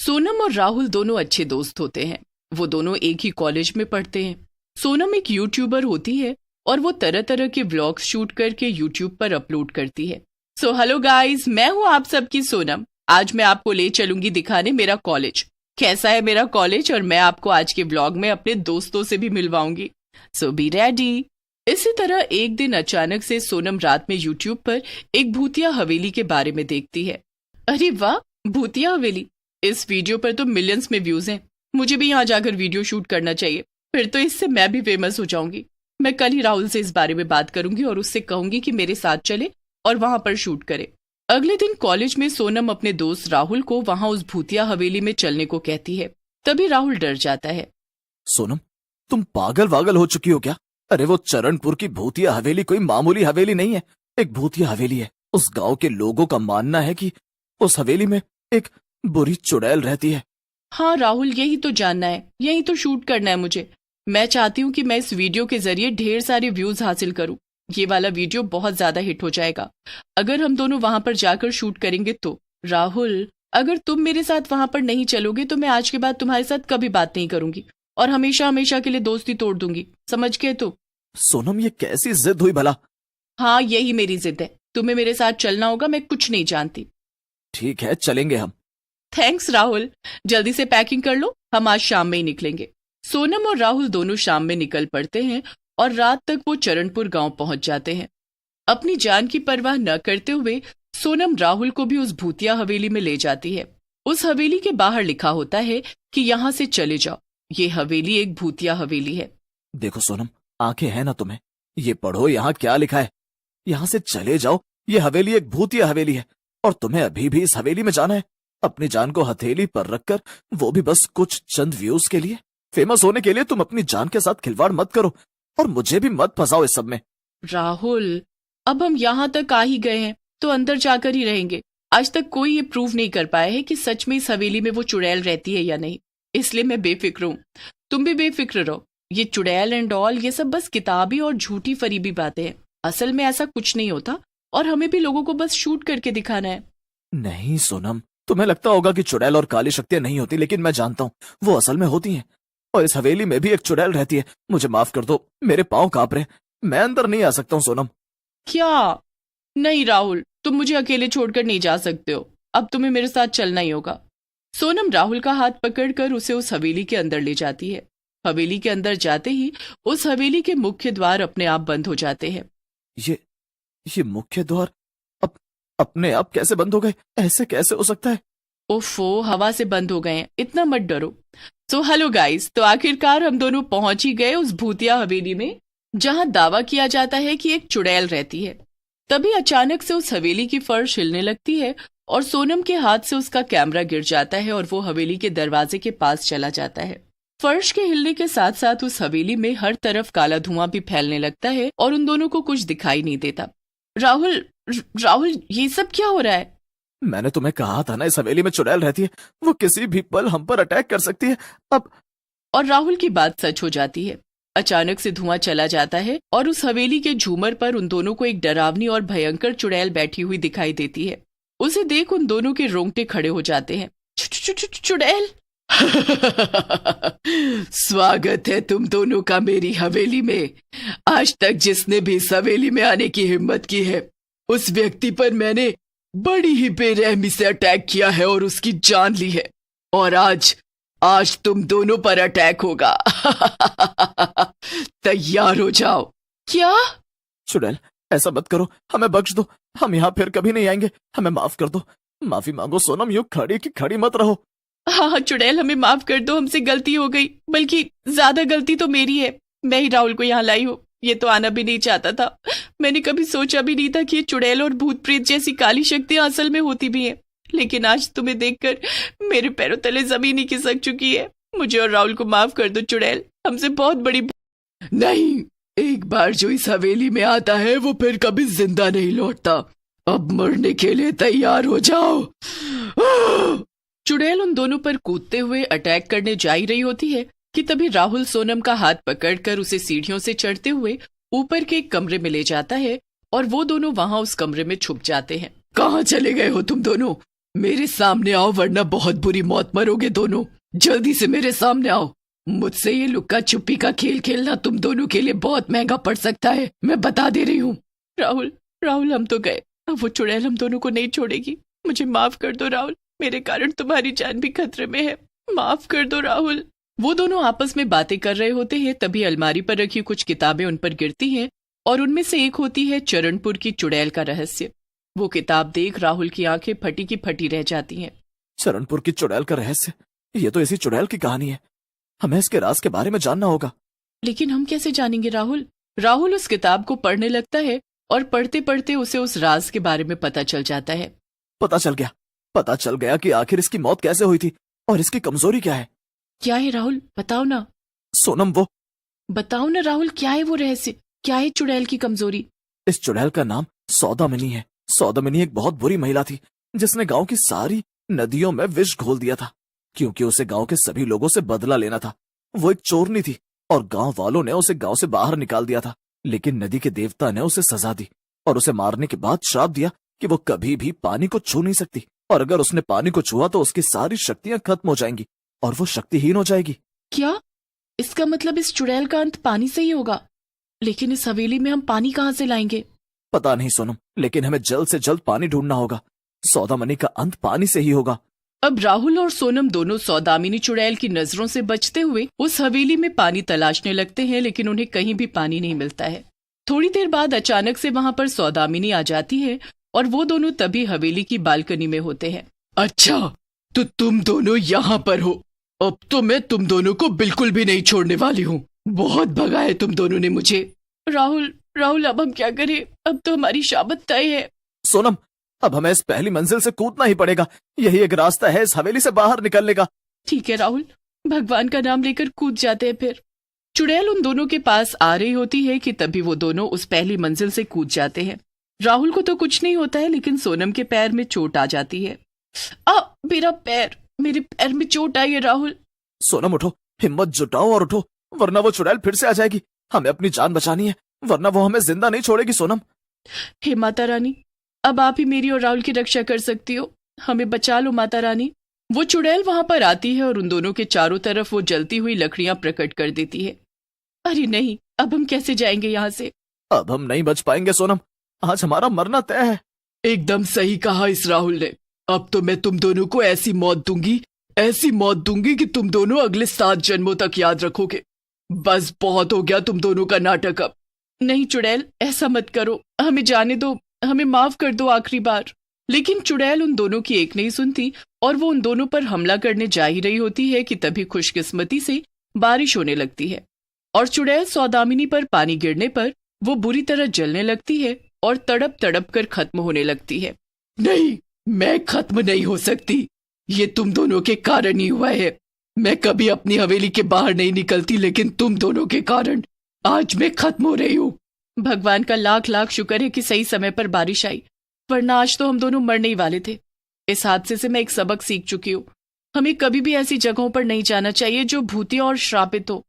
सोनम और राहुल दोनों अच्छे दोस्त होते हैं। वो दोनों एक ही कॉलेज में पढ़ते हैं। सोनम एक यूट्यूबर होती है और वो तरह तरह के व्लॉग्स शूट करके यूट्यूब पर अपलोड करती है। सो हेलो गाइस, मैं हूँ आप सबकी सोनम। आज मैं आपको ले चलूंगी दिखाने मेरा कॉलेज। कैसा है मेरा कॉलेज, और मैं आपको आज के व्लॉग में अपने दोस्तों से भी मिलवाऊंगी। सो बी रेडी। इसी तरह एक दिन अचानक से सोनम रात में यूट्यूब पर एक भूतिया हवेली के बारे में देखती है। अरे वाह, भूतिया हवेली! इस वीडियो पर तो मिलियंस में व्यूज हैं। मुझे भी यहाँ जाकर वीडियो शूट करना चाहिए, फिर तो इससे मैं भी फेमस हो जाऊंगी। मैं कल ही राहुल से इस बारे में बात करूंगी और उससे कहूंगी कि मेरे साथ चले और वहां पर शूट करे। अगले दिन कॉलेज में सोनम अपने दोस्त राहुल को वहां उस भूतिया हवेली में चलने को कहती है। तभी राहुल डर जाता है। सोनम, तुम पागल वागल हो चुकी हो क्या? अरे वो चरणपुर की भूतिया हवेली कोई मामूली हवेली नहीं है, एक भूतिया हवेली है। उस गांव के लोगों का मानना है कि उस हवेली में एक बुरी चुड़ैल रहती है। हाँ राहुल, यही तो जानना है, यही तो शूट करना है मुझे। मैं चाहती हूँ कि मैं इस वीडियो के जरिए ढेर सारे व्यूज हासिल करूँ। ये वाला वीडियो बहुत ज्यादा हिट हो जाएगा अगर हम दोनों वहां पर जाकर शूट करेंगे तो। राहुल, अगर तुम मेरे साथ वहां पर नहीं चलोगे तो मैं आज के बाद तुम्हारे साथ कभी बात नहीं करूंगी और हमेशा हमेशा के लिए दोस्ती तोड़ दूंगी, समझ गए तो? सोनम, ये कैसी जिद हुई भला? हाँ, यही मेरी जिद है। तुम्हें मेरे साथ चलना होगा, मैं कुछ नहीं जानती। ठीक है, चलेंगे हम। थैंक्स राहुल, जल्दी से पैकिंग कर लो, हम आज शाम में ही निकलेंगे। सोनम और राहुल दोनों शाम में निकल पड़ते हैं और रात तक वो चरणपुर गांव पहुंच जाते हैं। अपनी जान की परवाह न करते हुए सोनम राहुल को भी उस भूतिया हवेली में ले जाती है। उस हवेली के बाहर लिखा होता है कि यहाँ से चले जाओ, ये हवेली एक भूतिया हवेली है। देखो सोनम, आंखें हैं ना तुम्हें? ये पढ़ो, यहाँ क्या लिखा है। यहाँ से चले जाओ, ये हवेली एक भूतिया हवेली है और तुम्हें अभी भी इस हवेली में जाना है। अपनी जान को हथेली पर रखकर, वो भी बस कुछ चंद व्यूज के लिए, फेमस होने के लिए तुम अपनी जान के साथ खिलवाड़ मत करो और मुझे भी मत फंसाओ इस सब में। राहुल, अब हम यहाँ तक आ ही गए हैं तो अंदर जाकर ही रहेंगे। आज तक कोई ये प्रूव नहीं कर पाया है कि सच में इस हवेली में वो चुड़ैल रहती है या नहीं, इसलिए मैं बेफिक्र हूँ। तुम भी बेफिक्र रहो। ये चुड़ैल एंड ऑल, ये सब बस किताबी और झूठी फरीबी बातें हैं। असल में ऐसा कुछ नहीं होता और हमें भी लोगों को बस शूट करके दिखाना है। नहीं सोनम, तुम्हें लगता होगा कि चुड़ैल और काली शक्तियां नहीं होती, लेकिन मैं जानता हूँ वो असल में होती हैं। और इस हवेली में भी एक चुड़ैल रहती है। मुझे माफ कर दो, मेरे पांव कांप रहे, मैं अंदर नहीं आ सकता हूँ सोनम। क्या? नहीं राहुल, तुम मुझे अकेले छोड़कर नहीं जा सकते हो। अब तुम्हें मेरे साथ चलना ही होगा। सोनम राहुल का हाथ पकड़कर उसे उस हवेली के अंदर ले जाती है। हवेली के अंदर जाते ही उस हवेली के मुख्य द्वार अपने आप बंद हो जाते हैं। ये मुख्य द्वार अपने आप कैसे बंद हो गए? ऐसे कैसे हो सकता है? ओफो, हवा से बंद हो गए हैं, इतना मत डरो। सो हेलो गाइस, तो आखिरकार हम दोनों पहुंच ही गए उस भूतिया हवेली में जहां दावा किया जाता है कि एक चुड़ैल रहती है। तभी अचानक से उस हवेली की फर्श हिलने लगती है और सोनम के हाथ से उसका कैमरा गिर जाता है और वो हवेली के दरवाजे के पास चला जाता है। फर्श के हिलने के साथ साथ उस हवेली में हर तरफ काला धुआं भी फैलने लगता है और उन दोनों को कुछ दिखाई नहीं देता। राहुल, ये सब क्या हो रहा है? मैंने तुम्हें कहा था ना, इस हवेली में चुड़ैल रहती है, वो किसी भी पल हम पर अटैक कर सकती है। अब और राहुल की बात सच हो जाती है। अचानक से धुआं चला जाता है और उस हवेली के झूमर पर उन दोनों को एक डरावनी और भयंकर चुड़ैल बैठी हुई दिखाई देती है। उसे देख उन दोनों के रोंगटे खड़े हो जाते हैं। चुड़ैल! स्वागत है तुम दोनों का मेरी हवेली में। आज तक जिसने भी इस हवेली में आने की हिम्मत की है, उस व्यक्ति पर मैंने बड़ी ही बेरहमी से अटैक किया है और उसकी जान ली है। और आज तुम दोनों पर अटैक होगा। तैयार हो जाओ। क्या? चुड़ैल, ऐसा मत करो, हमें बख्श दो, हम यहाँ फिर कभी नहीं आएंगे, हमें माफ कर दो। माफी मांगो सोनम, यूं खड़ी की खड़ी मत रहो। हाँ चुड़ैल, हमें माफ कर दो, हमसे गलती हो गई, बल्कि ज्यादा गलती तो मेरी है। मैं ही राहुल को यहाँ लाई हूँ। ये तो आना भी नहीं चाहता था। मैंने कभी सोचा भी नहीं था कि ये चुड़ैल और भूत प्रेत जैसी काली शक्तियां असल में होती भी हैं। लेकिन आज तुम्हें देखकर मेरे पैरों तले जमीन ही खिसक चुकी है। मुझे और राहुल को माफ कर दो चुड़ैल, हमसे बहुत बड़ी नहीं। एक बार जो इस हवेली में आता है वो फिर कभी जिंदा नहीं लौटता। अब मरने के लिए तैयार हो जाओ। चुड़ैल उन दोनों पर कूदते हुए अटैक करने जा ही रही होती है कि तभी राहुल सोनम का हाथ पकड़कर उसे सीढ़ियों से चढ़ते हुए ऊपर के एक कमरे में ले जाता है और वो दोनों वहां उस कमरे में छुप जाते हैं। कहाँ चले गए हो तुम दोनों? मेरे सामने आओ वरना बहुत बुरी मौत मरोगे दोनों। जल्दी से मेरे सामने आओ। मुझसे ये लुक्का छुपी का खेल खेलना तुम दोनों के लिए बहुत महंगा पड़ सकता है, मैं बता दे रही हूँ। राहुल राहुल हम तो गए, अब वो चुड़ैल हम दोनों को नहीं छोड़ेगी। मुझे माफ कर दो राहुल, मेरे कारण तुम्हारी जान भी खतरे में है, माफ कर दो राहुल। वो दोनों आपस में बातें कर रहे होते हैं, तभी अलमारी पर रखी कुछ किताबें उन पर गिरती हैं और उनमें से एक होती है चरणपुर की चुड़ैल का रहस्य। वो किताब देख राहुल की आंखें फटी की फटी रह जाती हैं। चरणपुर की चुड़ैल का रहस्य, ये तो इसी चुड़ैल की कहानी है। हमें इसके राज के बारे में जानना होगा। लेकिन हम कैसे जानेंगे राहुल? राहुल उस किताब को पढ़ने लगता है और पढ़ते पढ़ते उसे उस राज के बारे में पता चल जाता है। पता चल गया कि आखिर इसकी मौत कैसे हुई थी और इसकी कमजोरी क्या है। क्या है राहुल, बताओ ना। सोनम, वो बताओ ना राहुल, क्या है वो रहस्य, क्या है चुड़ैल की कमजोरी? इस चुड़ैल का नाम सौदामिनी है। सौदामिनी एक बहुत बुरी महिला थी जिसने गांव की सारी नदियों में विष घोल दिया था, क्योंकि उसे गांव के सभी लोगों से बदला लेना था। वो एक चोरनी थी और गांव वालों ने उसे गांव से बाहर निकाल दिया था, लेकिन नदी के देवता ने उसे सजा दी और उसे मारने के बाद श्राप दिया कि वो कभी भी पानी को छू नहीं सकती, और अगर उसने पानी को छुआ तो उसकी सारी शक्तियां खत्म हो जाएंगी और वो शक्तिहीन हो जाएगी। क्या? इसका मतलब इस चुड़ैल का अंत पानी से ही होगा? लेकिन इस हवेली में हम पानी कहाँ से लाएंगे? पता नहीं सोनम, लेकिन हमें जल्द से जल्द पानी ढूंढना होगा। सौदामिनी का अंत पानी से ही होगा। अब राहुल और सोनम दोनों सौदामिनी चुड़ैल की नजरों से बचते हुए उस हवेली में पानी तलाशने लगते हैं, लेकिन उन्हें कहीं भी पानी नहीं मिलता है। थोड़ी देर बाद अचानक से वहां पर सौदामिनी आ जाती है और वो दोनों तभी हवेली की बालकनी में होते हैं। अच्छा, तो तुम दोनों यहाँ पर हो। अब तो मैं तुम दोनों को बिल्कुल भी नहीं छोड़ने वाली हूँ। बहुत भगाए तुम दोनों ने मुझे। राहुल अब हम क्या करें? अब तो हमारी शाबत तय है। सोनम, अब हमें इस पहली मंजिल से कूदना ही पड़ेगा। यही एक रास्ता है इस हवेली से बाहर निकलने का। ठीक है राहुल, भगवान का नाम लेकर कूद जाते हैं फिर। चुड़ैल उन दोनों के पास आ रही होती है कि तभी वो दोनों उस पहली मंजिल से कूद जाते हैं। राहुल को तो कुछ नहीं होता है, लेकिन सोनम के पैर में चोट आ जाती है। मेरा पैर, मेरे पैर में चोट आई है राहुल। सोनम उठो, हिम्मत जुटाओ और उठो, वरना वो चुड़ैल फिर से आ जाएगी। हमें अपनी जान बचानी है, वरना वो हमें जिंदा नहीं छोड़ेगी। सोनम, हे माता रानी, अब आप ही मेरी और राहुल की रक्षा कर सकती हो, हमें बचा लो माता रानी। वो चुड़ैल वहां पर आती है और उन दोनों के चारों तरफ वो जलती हुई लकड़ियां प्रकट कर देती है। अरे नहीं, अब हम कैसे जाएंगे यहाँ से? अब हम नहीं बच पाएंगे सोनम, आज हमारा मरना तय है। एकदम सही कहा इस राहुल ने। अब तो मैं तुम दोनों को ऐसी मौत दूंगी कि तुम दोनों अगले 7 जन्मों तक याद रखोगे। बस बहुत हो गया तुम दोनों का नाटक अब। नहीं चुड़ैल, ऐसा मत करो, हमें जाने दो, हमें माफ कर दो आखिरी बार। लेकिन चुड़ैल उन दोनों की एक नहीं सुनती और वो उन दोनों पर हमला करने जा ही रही होती है कि तभी खुशकिस्मती से बारिश होने लगती है और चुड़ैल सौदामिनी पर पानी गिरने पर वो बुरी तरह जलने लगती है और तड़प तड़प कर खत्म होने लगती है। नहीं, मैं खत्म नहीं हो सकती, ये तुम दोनों के कारण ही हुआ है। मैं कभी अपनी हवेली के बाहर नहीं निकलती, लेकिन तुम दोनों के कारण आज मैं खत्म हो रही हूँ। भगवान का लाख लाख शुक्र है कि सही समय पर बारिश आई, वरना आज तो हम दोनों मरने ही वाले थे। इस हादसे से मैं एक सबक सीख चुकी हूँ, हमें कभी भी ऐसी जगहों पर नहीं जाना चाहिए जो भूतिया और श्रापित हो।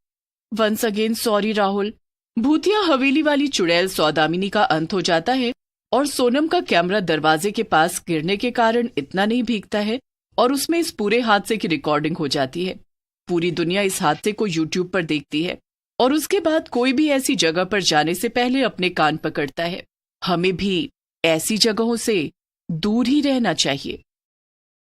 Once again sorry Rahul. भूतिया हवेली वाली चुड़ैल सौदामिनी का अंत हो जाता है और सोनम का कैमरा दरवाजे के पास गिरने के कारण इतना नहीं भीगता है और उसमें इस पूरे हादसे की रिकॉर्डिंग हो जाती है। पूरी दुनिया इस हादसे को यूट्यूब पर देखती है और उसके बाद कोई भी ऐसी जगह पर जाने से पहले अपने कान पकड़ता है। हमें भी ऐसी जगहों से दूर ही रहना चाहिए।